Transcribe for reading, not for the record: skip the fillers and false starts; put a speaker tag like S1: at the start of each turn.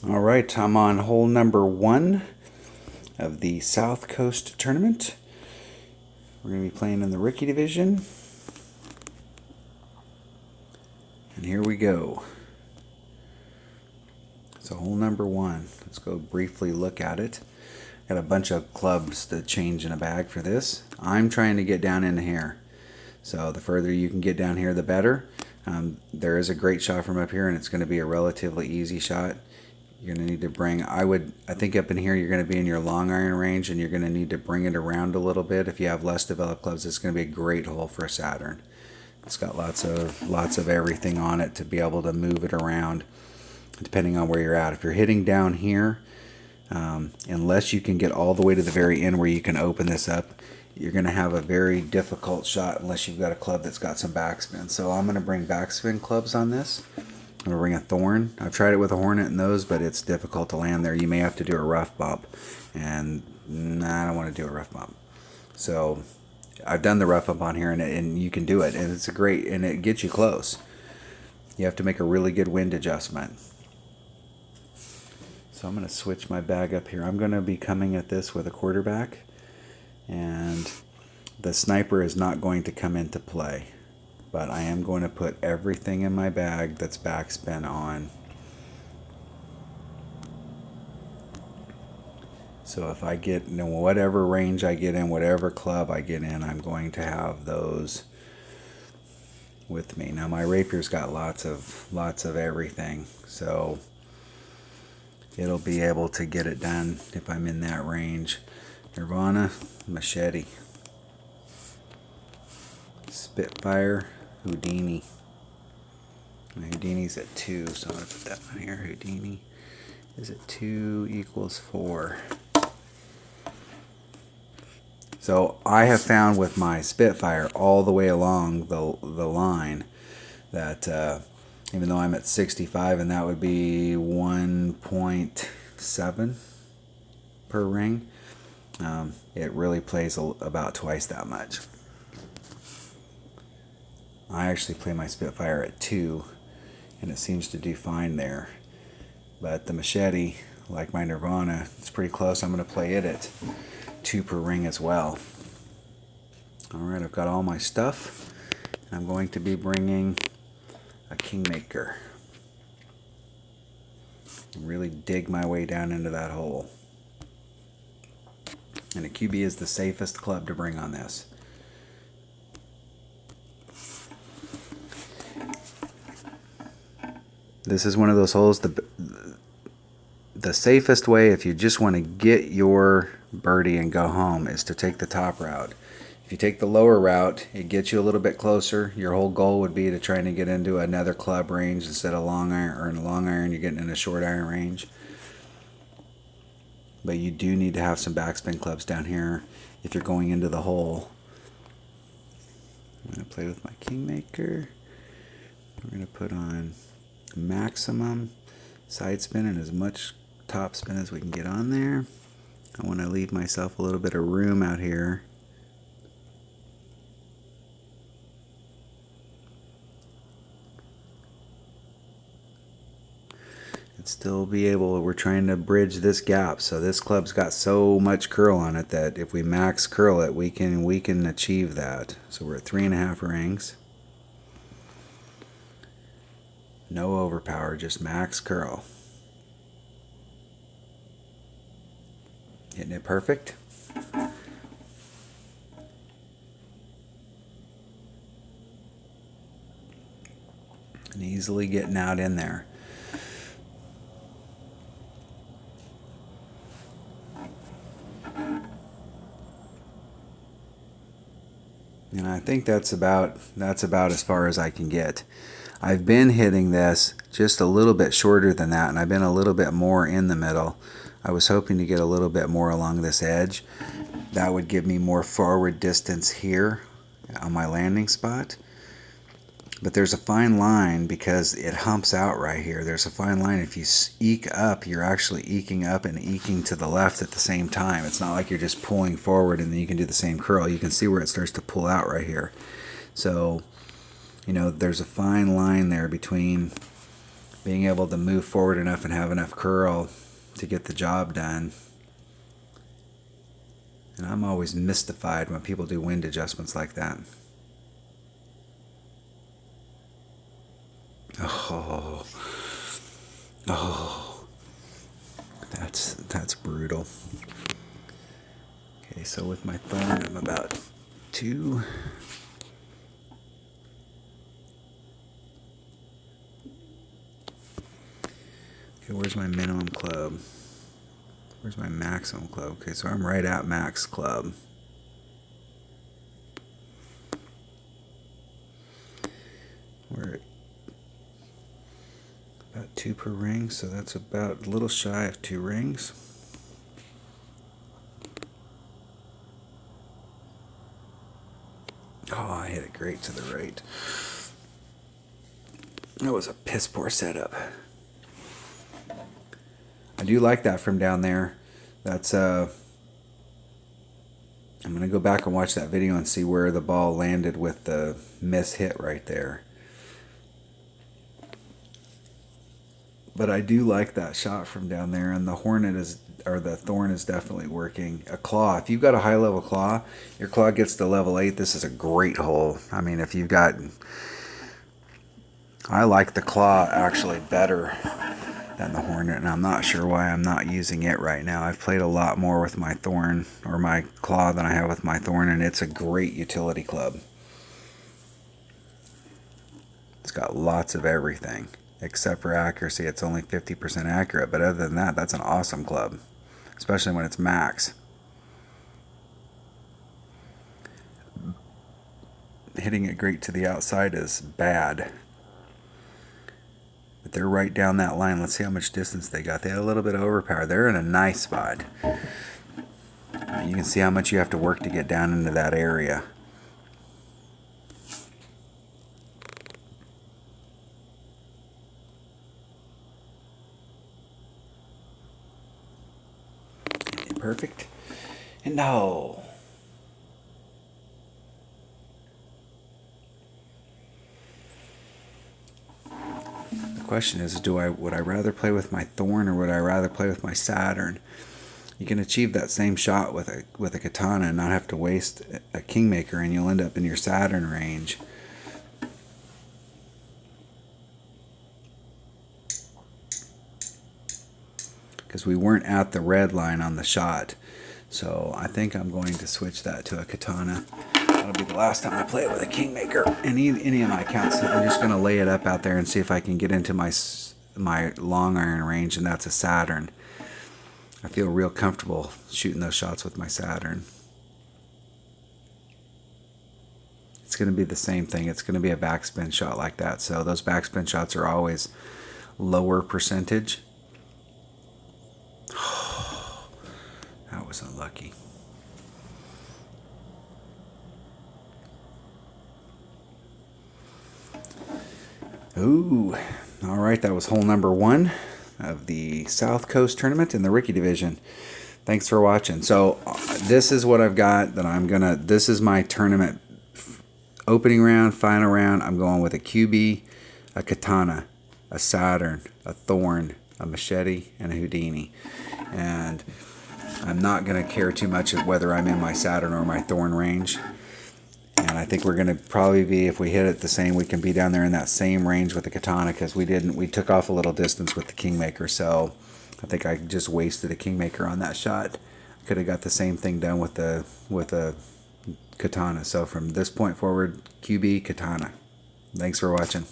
S1: All right, I'm on hole number 1 of the Southcoast tournament. We're going to be playing in the rookie division. And here we go. So hole number 1. Let's go briefly look at it. Got a bunch of clubs to change in a bag for this. I'm trying to get down into here. So the further you can get down here, the better. There is a great shot from up here, and it's going to be a relatively easy shot. You're going to need to bring, I think up in here you're going to be in your long iron range, and you're going to need to bring it around a little bit. If you have less developed clubs, it's going to be a great hole for a Saturn. It's got lots of everything on it to be able to move it around depending on where you're at. If you're hitting down here, unless you can get all the way to the very end where you can open this up, you're going to have a very difficult shot unless you've got a club that's got some backspin. So I'm going to bring backspin clubs on this. I'm going to bring a thorn. I've tried it with a hornet and those, but it's difficult to land there. You may have to do a rough bump, and I don't want to do a rough bump. So I've done the rough bump on here, and you can do it, and it's great, and it gets you close. You have to make a really good wind adjustment. So I'm going to switch my bag up here. I'm going to be coming at this with a quarterback, and the sniper is not going to come into play, but I am going to put everything in my bag that's backspin on. So if I get in whatever range I get in, whatever club I get in, I'm going to have those with me. Now my rapier's got lots of everything, so it'll be able to get it done if I'm in that range. Nirvana, machete, Spitfire, Houdini. My Houdini's at 2, so I'm going to put that one here. Houdini is at 2 equals 4. So I have found with my Spitfire all the way along the line that even though I'm at 65, and that would be 1.7 per ring, it really plays about twice that much. I actually play my Spitfire at 2, and it seems to do fine there. But the machete, like my Nirvana, it's pretty close. I'm going to play it at 2 per ring as well. Alright, I've got all my stuff. I'm going to be bringing a Kingmaker. Really dig my way down into that hole. And a QB is the safest club to bring on this. This is one of those holes, the safest way if you just want to get your birdie and go home is to take the top route. If you take the lower route, it gets you a little bit closer. Your whole goal would be to try to get into another club range instead of long iron, or in a long iron you're getting in a short iron range. But you do need to have some backspin clubs down here if you're going into the hole. I'm going to play with my Kingmaker. We're going to put on maximum side spin and as much top spin as we can get on there. I want to leave myself a little bit of room out here. And still be able, we're trying to bridge this gap. So this club's got so much curl on it that if we max curl it, we can achieve that. So we're at 3.5 rings. No overpower, just max curl. Hitting it perfect. And easily getting out in there. And I think that's about as far as I can get. I've been hitting this just a little bit shorter than that, and I've been a little bit more in the middle. I was hoping to get a little bit more along this edge. That would give me more forward distance here on my landing spot. But there's a fine line because it humps out right here. There's a fine line. If you eke up, you're actually eking up and eking to the left at the same time. It's not like you're just pulling forward and then you can do the same curl. You can see where it starts to pull out right here. So, you know, there's a fine line there between being able to move forward enough and have enough curl to get the job done. And I'm always mystified when people do wind adjustments like that. Oh, that's brutal. Okay, so with my thumb, I'm about 2. Okay, where's my minimum club? Where's my maximum club? Okay, so I'm right at max club. We're at about 2 per ring, so that's about a little shy of 2 rings. Oh, I hit it great to the right. That was a piss poor setup. I do like that from down there. That's I'm gonna go back and watch that video and see where the ball landed with the miss hit right there. But I do like that shot from down there, and the thorn is definitely working. A claw, if you've got a high level claw, your claw gets to level 8. This is a great hole. I mean, if you've got, I like the claw actually better than the hornet, and I'm not sure why I'm not using it right now. I've played a lot more with my thorn or my claw than I have with my thorn, and it's a great utility club. It's got lots of everything. Except for accuracy, it's only 50% accurate, but other than that, that's an awesome club, especially when it's max. Hitting it great to the outside is bad, but they're right down that line. Let's see how much distance they got. They had a little bit of overpower. They're in a nice spot. You can see how much you have to work to get down into that area. Perfect. And no. The question is, would I rather play with my thorn or would I rather play with my Saturn? You can achieve that same shot with a katana and not have to waste a kingmaker, and you'll end up in your Saturn range. Because we weren't at the red line on the shot. So I think I'm going to switch that to a katana. That'll be the last time I play it with a kingmaker. Any of my accounts, I'm just going to lay it up out there and see if I can get into my long iron range, and that's a Saturn. I feel real comfortable shooting those shots with my Saturn. It's going to be the same thing. It's going to be a backspin shot like that. So those backspin shots are always lower percentage. That was unlucky. Ooh, all right, that was hole number 1 of the Southcoast tournament in the rookie division. Thanks for watching. So this is what I've got that this is my tournament opening round, final round. I'm going with a QB, a katana, a Saturn, a thorn, a machete, and a Houdini. And I'm not going to care too much whether I'm in my Saturn or my thorn range. And I think we're going to probably be, if we hit it the same, we can be down there in that same range with the katana, because we took off a little distance with the kingmaker. So I think I just wasted a kingmaker on that shot. Could have got the same thing done with a katana. So from this point forward, QB, katana. Thanks for watching.